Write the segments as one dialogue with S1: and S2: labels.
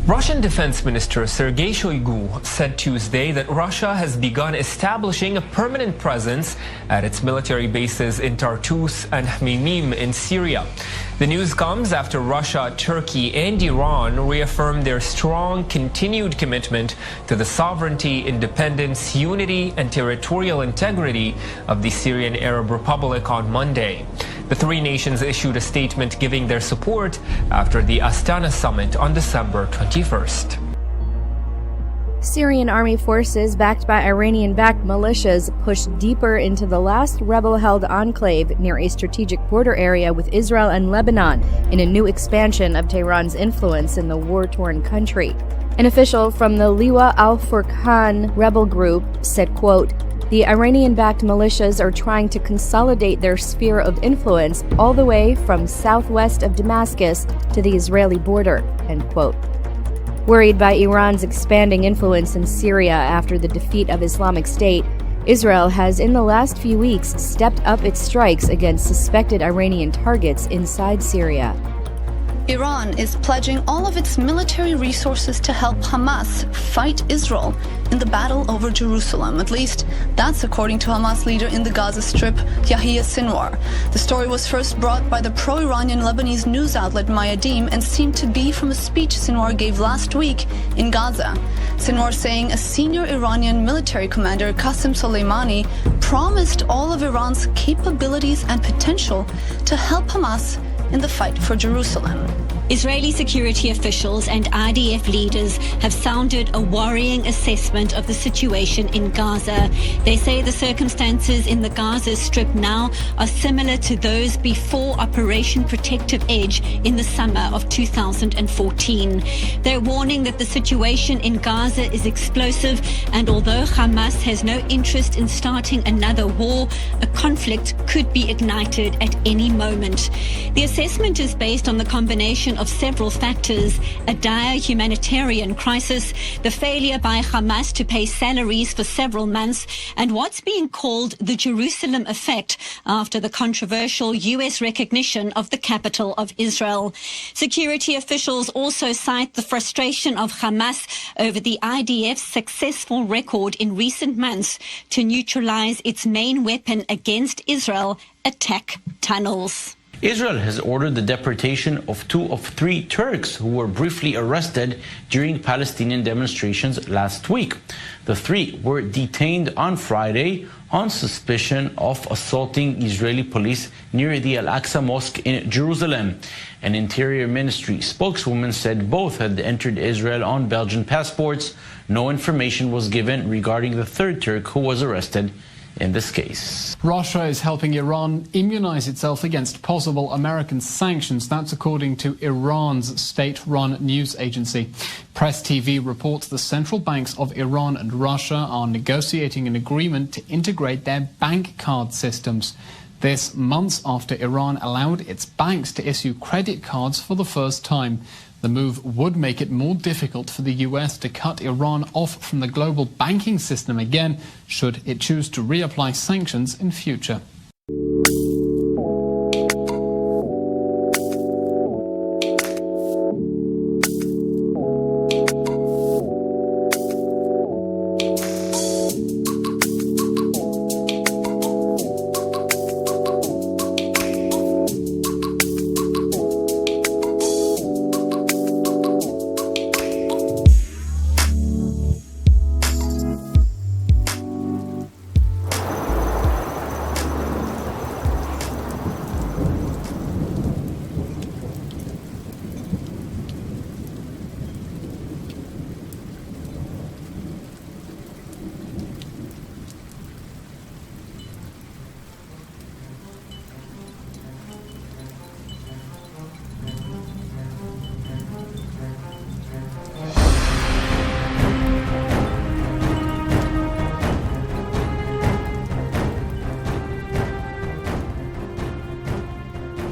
S1: Russian Defense Minister Sergei Shoigu said Tuesday that Russia has begun establishing a permanent presence at its military bases in Tartus and Hmeimim in Syria. The news comes after Russia, Turkey, and Iran reaffirmed their strong, continued commitment to the sovereignty, independence, unity, and territorial integrity of the Syrian Arab Republic on Monday. The three nations issued a statement giving their support after the Astana summit on December 21st.
S2: Syrian army forces backed by Iranian-backed militias pushed deeper into the last rebel-held enclave near a strategic border area with Israel and Lebanon in a new expansion of Tehran's influence in the war-torn country. An official from the Liwa al-Furqan rebel group said, quote, "The Iranian-backed militias are trying to consolidate their sphere of influence all the way from southwest of Damascus to the Israeli border," end quote. Worried by Iran's expanding influence in Syria after the defeat of Islamic State, Israel has in the last few weeks stepped up its strikes against suspected Iranian targets inside Syria.
S3: Iran is pledging all of its military resources to help Hamas fight Israel in the battle over Jerusalem. At least that's according to Hamas leader in the Gaza Strip, Yahya Sinwar. The story was first brought by the pro-Iranian Lebanese news outlet Mayadeen and seemed to be from a speech Sinwar gave last week in Gaza. Sinwar saying a senior Iranian military commander, Qasem Soleimani, promised all of Iran's capabilities and potential to help Hamas in the fight for Jerusalem.
S4: Israeli security officials and IDF leaders have sounded a worrying assessment of the situation in Gaza. They say the circumstances in the Gaza Strip now are similar to those before Operation Protective Edge in the summer of 2014. They're warning that the situation in Gaza is explosive, and although Hamas has no interest in starting another war, a conflict could be ignited at any moment. The assessment is based on the combination of several factors: a dire humanitarian crisis, the failure by Hamas to pay salaries for several months, and what's being called the Jerusalem effect after the controversial U.S. recognition of the capital of Israel. Security officials also cite the frustration of Hamas over the IDF's successful record in recent months to neutralize its main weapon against Israel, attack tunnels.
S5: Israel has ordered the deportation of 2 of 3 Turks who were briefly arrested during Palestinian demonstrations last week. The 3 were detained on Friday on suspicion of assaulting Israeli police near the Al-Aqsa Mosque in Jerusalem. An Interior Ministry spokeswoman said both had entered Israel on Belgian passports. No information was given regarding the 3rd Turk who was arrested in this case.
S6: Russia is helping Iran immunize itself against possible American sanctions. That's according to Iran's state-run news agency. Press TV reports the central banks of Iran and Russia are negotiating an agreement to integrate their bank card systems. This months after Iran allowed its banks to issue credit cards for the first time. The move would make it more difficult for the US to cut Iran off from the global banking system again, should it choose to reapply sanctions in future.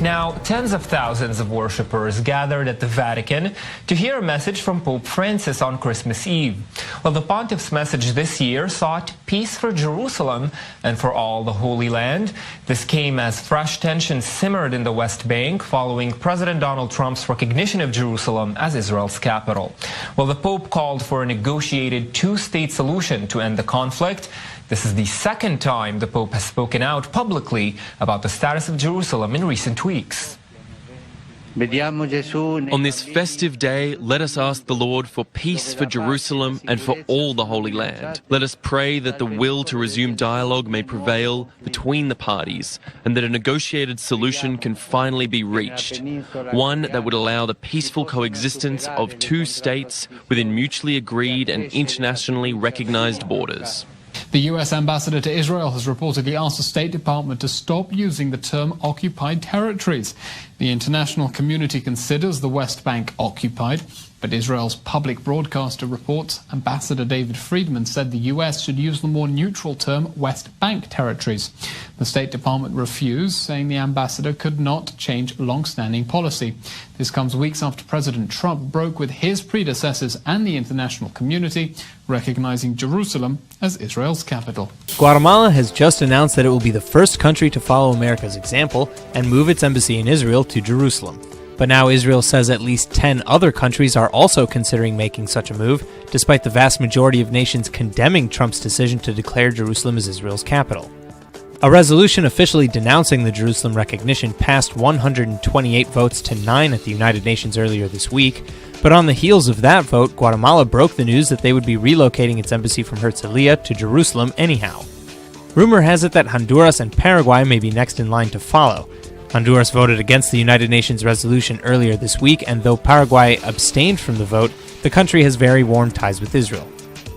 S1: Now, tens of thousands of worshippers gathered at the Vatican to hear a message from Pope Francis on Christmas Eve. Well, the pontiff's message this year sought peace for Jerusalem and for all the Holy Land. This came as fresh tensions simmered in the West Bank following President Donald Trump's recognition of Jerusalem as Israel's capital. Well, the Pope called for a negotiated two-state solution to end the conflict. This is the second time the Pope has spoken out publicly about the status of Jerusalem in recent weeks.
S7: On this festive day, let us ask the Lord for peace for Jerusalem and for all the Holy Land. Let us pray that the will to resume dialogue may prevail between the parties and that a negotiated solution can finally be reached, one that would allow the peaceful coexistence of two states within mutually agreed and internationally recognized borders.
S6: The U.S. ambassador to Israel has reportedly asked the State Department to stop using the term occupied territories. The international community considers the West Bank occupied, but Israel's public broadcaster reports Ambassador David Friedman said the U.S. should use the more neutral term West Bank territories. The State Department refused, saying the ambassador could not change long-standing policy. This comes weeks after President Trump broke with his predecessors and the international community, recognizing Jerusalem as Israel's capital.
S8: Guatemala has just announced that it will be the first country to follow America's example and move its embassy in Israel to Jerusalem. But now Israel says at least 10 other countries are also considering making such a move, despite the vast majority of nations condemning Trump's decision to declare Jerusalem as Israel's capital. A resolution officially denouncing the Jerusalem recognition passed 128 votes to 9 at the United Nations earlier this week, but on the heels of that vote, Guatemala broke the news that they would be relocating its embassy from Herzliya to Jerusalem anyhow. Rumor has it that Honduras and Paraguay may be next in line to follow. Honduras voted against the United Nations resolution earlier this week, and though Paraguay abstained from the vote, the country has very warm ties with Israel.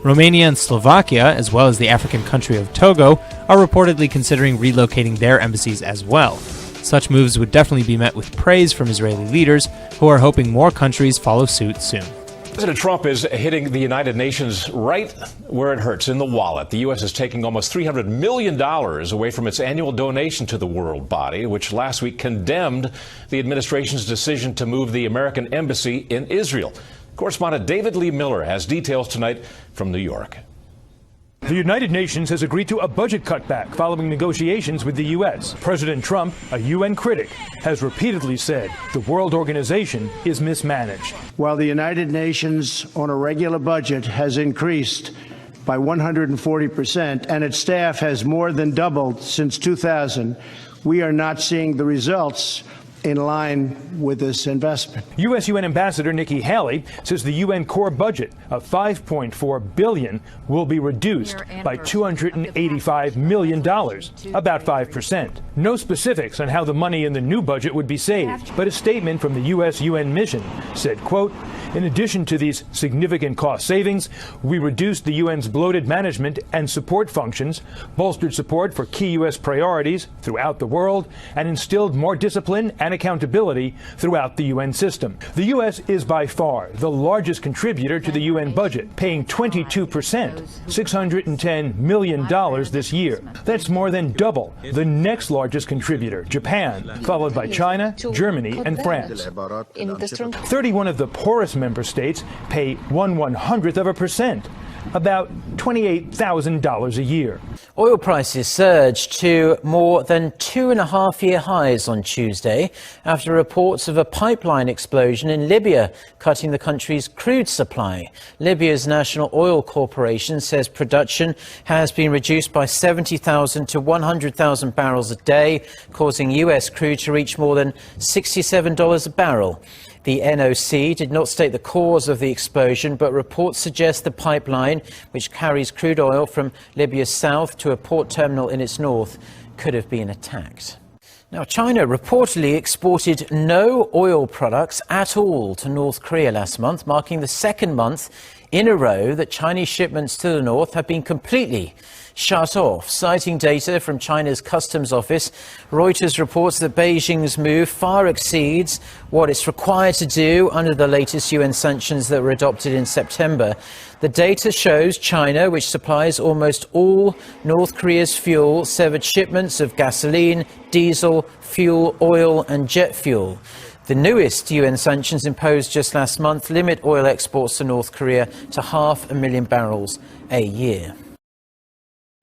S8: Romania and Slovakia, as well as the African country of Togo, are reportedly considering relocating their embassies as well. Such moves would definitely be met with praise from Israeli leaders, who are hoping more countries follow suit soon.
S9: President Trump is hitting the United Nations right where it hurts, in the wallet. The U.S. is taking almost $300 million away from its annual donation to the world body, which last week condemned the administration's decision to move the American embassy in Israel. Correspondent David Lee Miller has details tonight from New York.
S10: The United Nations has agreed to a budget cutback following negotiations with the U.S. President Trump, a UN critic, has repeatedly said the World Organization is mismanaged.
S11: While the United Nations on a regular budget has increased by 140% and its staff has more than doubled since 2000, we are not seeing the results in line with this investment.
S10: U.S. UN Ambassador Nikki Haley says the UN core budget of $5.4 billion will be reduced by $285 million, about 5%. No specifics on how the money in the new budget would be saved, but a statement from the U.S. UN mission said, quote, "In addition to these significant cost savings, we reduced the UN's bloated management and support functions, bolstered support for key U.S. priorities throughout the world, and instilled more discipline and accountability throughout the UN system." The U.S. is by far the largest contributor to the UN budget, paying 22%, $610 million this year. That's more than double the next largest contributor, Japan, followed by China, Germany, and France. 31 of the poorest member states pay 1/100%, about $28,000 a year.
S12: Oil prices surged to more than 2.5-year highs on Tuesday after reports of a pipeline explosion in Libya, cutting the country's crude supply. Libya's National Oil Corporation says production has been reduced by 70,000 to 100,000 barrels a day, causing U.S. crude to reach more than $67 a barrel. The NOC did not state the cause of the explosion, but reports suggest the pipeline, which carries crude oil from Libya's south to a port terminal in its north, could have been attacked. Now, China reportedly exported no oil products at all to North Korea last month, marking the second month in a row that Chinese shipments to the north have been completely shut off. Citing data from China's Customs Office, Reuters reports that Beijing's move far exceeds what it's required to do under the latest UN sanctions that were adopted in September. The data shows China, which supplies almost all North Korea's fuel, severed shipments of gasoline, diesel, fuel, oil and jet fuel. The newest UN sanctions imposed just last month limit oil exports to North Korea to 500,000 barrels a year.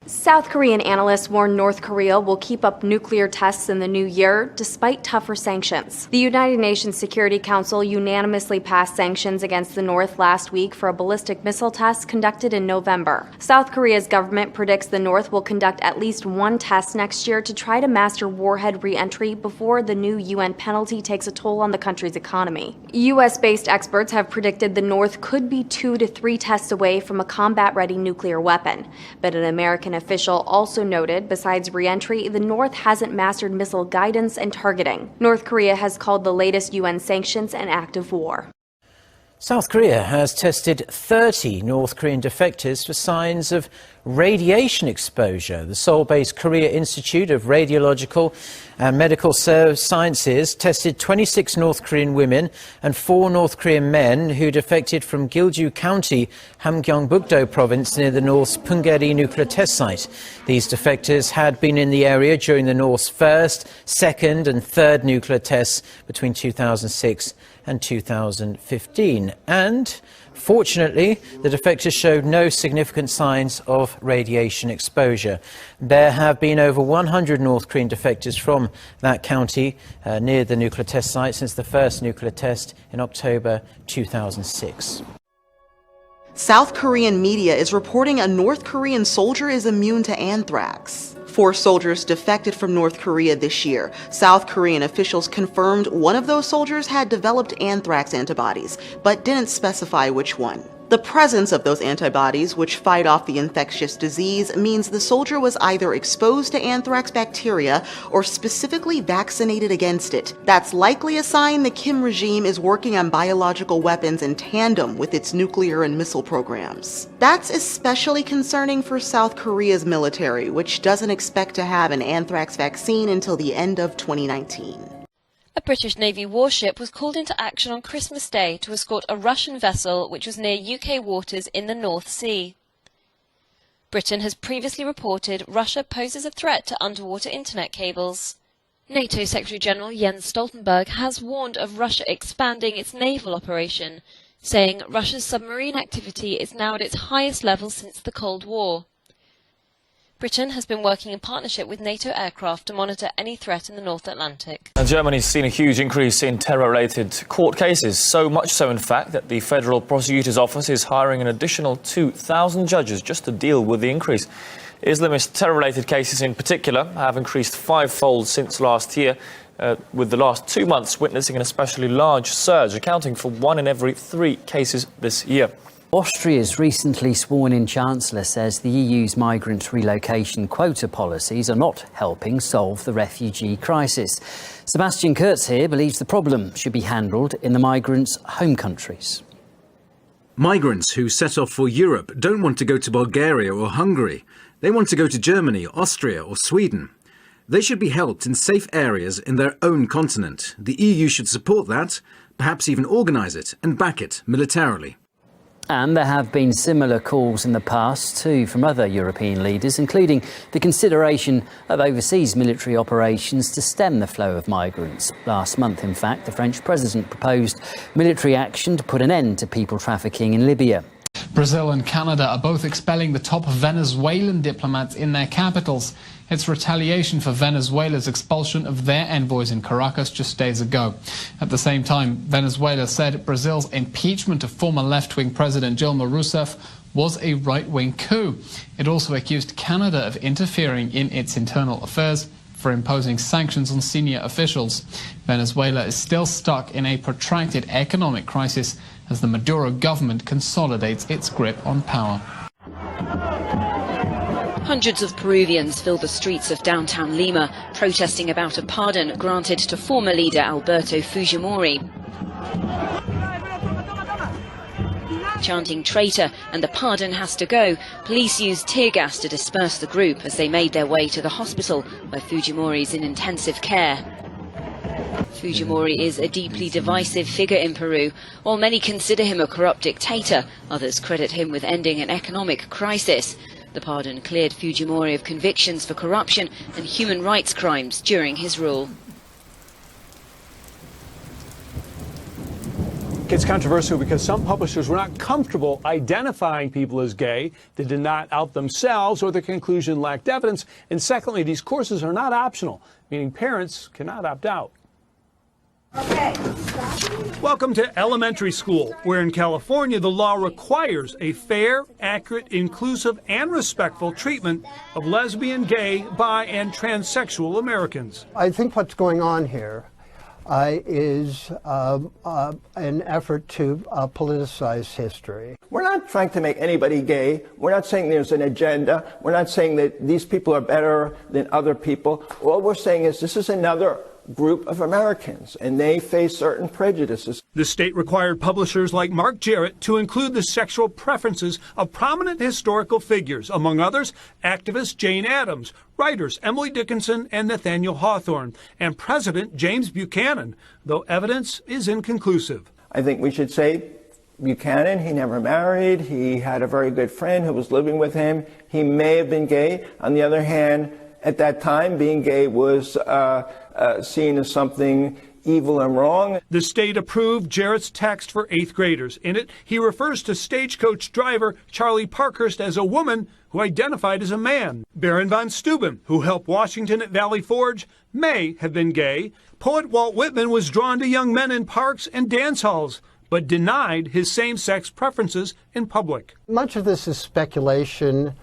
S13: South Korean analysts warn North Korea will keep up nuclear tests in the new year, despite tougher sanctions. The United Nations Security Council unanimously passed sanctions against the North last week for a ballistic missile test conducted in November. South Korea's government predicts the North will conduct at least one test next year to try to master warhead re-entry before the new UN penalty takes a toll on the country's economy. US-based experts have predicted the North could be 2 to 3 tests away from a combat-ready nuclear weapon, but an American official also noted, besides re-entry, the North hasn't mastered missile guidance and targeting. North Korea has called the latest UN sanctions an act of war.
S12: South Korea has tested 30 North Korean defectors for signs of radiation exposure. The Seoul-based Korea Institute of Radiological and Medical Sciences tested 26 North Korean women and 4 North Korean men who defected from Gilju County, Hamgyeongbuk-do province near the North's Punggye-ri nuclear test site. These defectors had been in the area during the North's first, second and third nuclear tests between 2006 and 2015. And fortunately, the defectors showed no significant signs of radiation exposure. There have been over 100 North Korean defectors from that county near the nuclear test site since the first nuclear test in October 2006.
S14: South Korean media is reporting a North Korean soldier is immune to anthrax. 4 soldiers defected from North Korea this year. South Korean officials confirmed one of those soldiers had developed anthrax antibodies, but didn't specify which one. The presence of those antibodies, which fight off the infectious disease, means the soldier was either exposed to anthrax bacteria or specifically vaccinated against it. That's likely a sign the Kim regime is working on biological weapons in tandem with its nuclear and missile programs. That's especially concerning for South Korea's military, which doesn't expect to have an anthrax vaccine until the end of 2019.
S15: A British Navy warship was called into action on Christmas Day to escort a Russian vessel which was near UK waters in the North Sea. Britain has previously reported Russia poses a threat to underwater internet cables. NATO Secretary-General Jens Stoltenberg has warned of Russia expanding its naval operation, saying Russia's submarine activity is now at its highest level since the Cold War. Britain has been working in partnership with NATO aircraft to monitor any threat in the North Atlantic.
S16: Germany's seen a huge increase in terror-related court cases, so much so in fact that the Federal Prosecutor's Office is hiring an additional 2,000 judges just to deal with the increase. Islamist terror-related cases in particular have increased 5-fold since last year, with the last 2 months witnessing an especially large surge, accounting for 1 in every 3 cases this year.
S17: Austria's recently sworn-in Chancellor says the EU's migrant relocation quota policies are not helping solve the refugee crisis. Sebastian Kurz here believes the problem should be handled in the migrants' home countries.
S18: Migrants who set off for Europe don't want to go to Bulgaria or Hungary. They want to go to Germany, Austria or Sweden. They should be helped in safe areas in their own continent. The EU should support that, perhaps even organise it and back it militarily.
S17: And there have been similar calls in the past too from other European leaders, including the consideration of overseas military operations to stem the flow of migrants. Last month, in fact, the French president proposed military action to put an end to people trafficking in Libya.
S6: Brazil and Canada are both expelling the top Venezuelan diplomats in their capitals. It's retaliation for Venezuela's expulsion of their envoys in Caracas just days ago. At the same time, Venezuela said Brazil's impeachment of former left-wing President Dilma Rousseff was a right-wing coup. It also accused Canada of interfering in its internal affairs for imposing sanctions on senior officials. Venezuela is still stuck in a protracted economic crisis as the Maduro government consolidates its grip on power.
S19: Hundreds of Peruvians fill the streets of downtown Lima, protesting about a pardon granted to former leader Alberto Fujimori. Chanting traitor and the pardon has to go, police used tear gas to disperse the group as they made their way to the hospital where Fujimori is in intensive care. Fujimori is a deeply divisive figure in Peru. While many consider him a corrupt dictator, others credit him with ending an economic crisis. The pardon cleared Fujimori of convictions for corruption and human rights crimes during his rule.
S10: It's controversial because some publishers were not comfortable identifying people as gay. They did not out themselves, or the conclusion lacked evidence. And secondly, these courses are not optional, meaning parents cannot opt out. Okay. Welcome to elementary school, where in California the law requires a fair, accurate, inclusive, and respectful treatment of lesbian, gay, bi, and transsexual Americans.
S20: I think what's going on here is an effort to politicize history.
S21: We're not trying to make anybody gay. We're not saying there's an agenda. We're not saying that these people are better than other people. All we're saying is this is another group of Americans, and they face certain prejudices.
S10: The state required publishers like Mark Jarrett to include the sexual preferences of prominent historical figures, among others, activist Jane Addams, writers Emily Dickinson and Nathaniel Hawthorne, and President James Buchanan, though evidence is inconclusive.
S21: I think we should say Buchanan, he never married. He had a very good friend who was living with him. He may have been gay. On the other hand, at that time, being gay was seen as something evil and wrong.
S10: The state approved Jarrett's text for 8th graders. In it, he refers to stagecoach driver Charlie Parkhurst as a woman who identified as a man. Baron von Steuben, who helped Washington at Valley Forge, may have been gay. Poet Walt Whitman was drawn to young men in parks and dance halls, but denied his same-sex preferences in public.
S20: Much of this is speculation.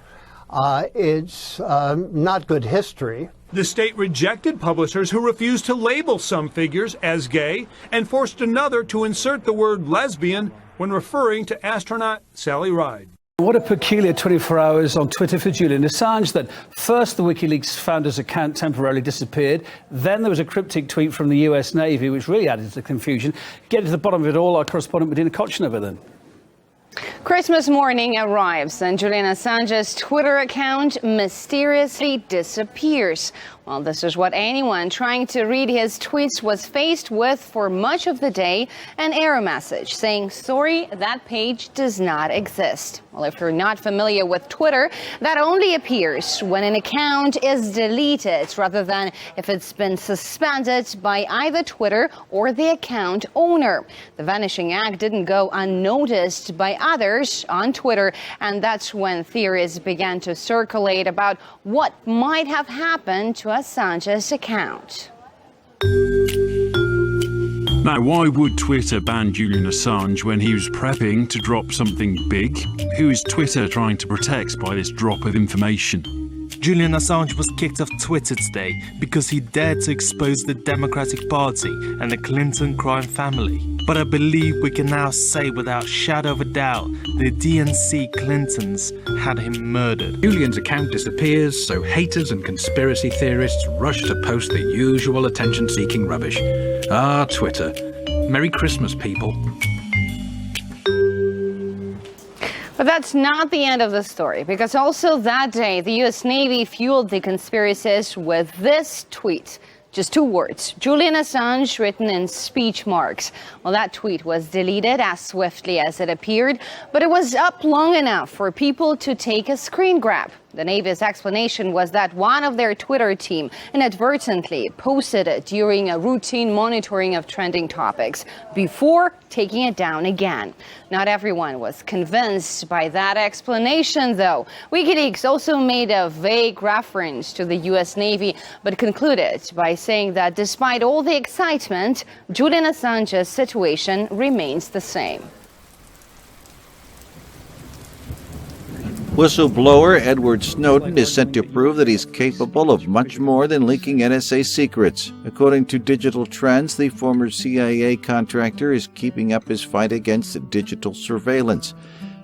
S20: It's not good history.
S10: The state rejected publishers who refused to label some figures as gay and forced another to insert the word lesbian when referring to astronaut Sally Ride.
S22: What a peculiar 24 hours on Twitter for Julian Assange, that first the WikiLeaks founder's account temporarily disappeared, then there was a cryptic tweet from the US Navy which really added to the confusion. Getting to the bottom of it all, our correspondent Medina Kochnover then.
S23: Christmas morning arrives and Julian Assange's Twitter account mysteriously disappears. Well, this is what anyone trying to read his tweets was faced with for much of the day, an error message saying, sorry, that page does not exist. Well, if you're not familiar with Twitter, that only appears when an account is deleted rather than if it's been suspended by either Twitter or the account owner. The vanishing act didn't go unnoticed by others on Twitter, and that's when theories began to circulate about what might have happened to Assange's account.
S24: Now, why would Twitter ban Julian Assange when he was prepping to drop something big? Who is Twitter trying to protect by this drop of information?
S25: Julian Assange was kicked off Twitter today because he dared to expose the Democratic Party and the Clinton crime family. But I believe we can now say without shadow of a doubt the DNC Clintons had him murdered.
S18: Julian's account disappears, so haters and conspiracy theorists rush to post the usual attention-seeking rubbish. Ah, Twitter. Merry Christmas, people.
S23: But that's not the end of the story, because also that day, the U.S. Navy fueled the conspiracies with this tweet. Just 2 words, Julian Assange, written in speech marks. Well, that tweet was deleted as swiftly as it appeared, but it was up long enough for people to take a screen grab. The Navy's explanation was that one of their Twitter team inadvertently posted it during a routine monitoring of trending topics before taking it down again. Not everyone was convinced by that explanation, though. WikiLeaks also made a vague reference to the U.S. Navy, but concluded by saying that despite all the excitement, Julian Assange's situation remains the same.
S26: Whistleblower Edward Snowden is set to prove that he's capable of much more than leaking NSA secrets. According to Digital Trends, the former CIA contractor is keeping up his fight against digital surveillance.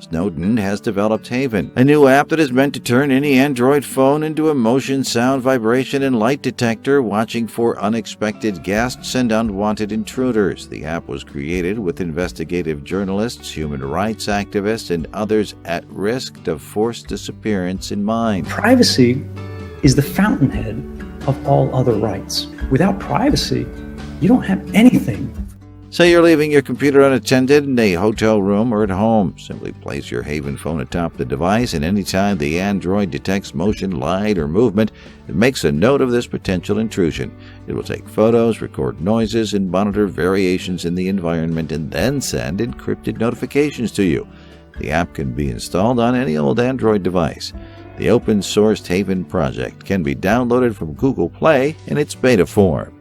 S26: Snowden has developed Haven, a new app that is meant to turn any Android phone into a motion, sound, vibration, and light detector, watching for unexpected guests and unwanted intruders. The app was created with investigative journalists, human rights activists, and others at risk of forced disappearance in mind.
S27: Privacy is the fountainhead of all other rights. Without privacy, you don't have anything.
S26: Say you're leaving your computer unattended in a hotel room or at home. Simply place your Haven phone atop the device, and anytime the Android detects motion, light, or movement, it makes a note of this potential intrusion. It will take photos, record noises, and monitor variations in the environment, and then send encrypted notifications to you. The app can be installed on any old Android device. The open-sourced Haven project can be downloaded from Google Play in its beta form.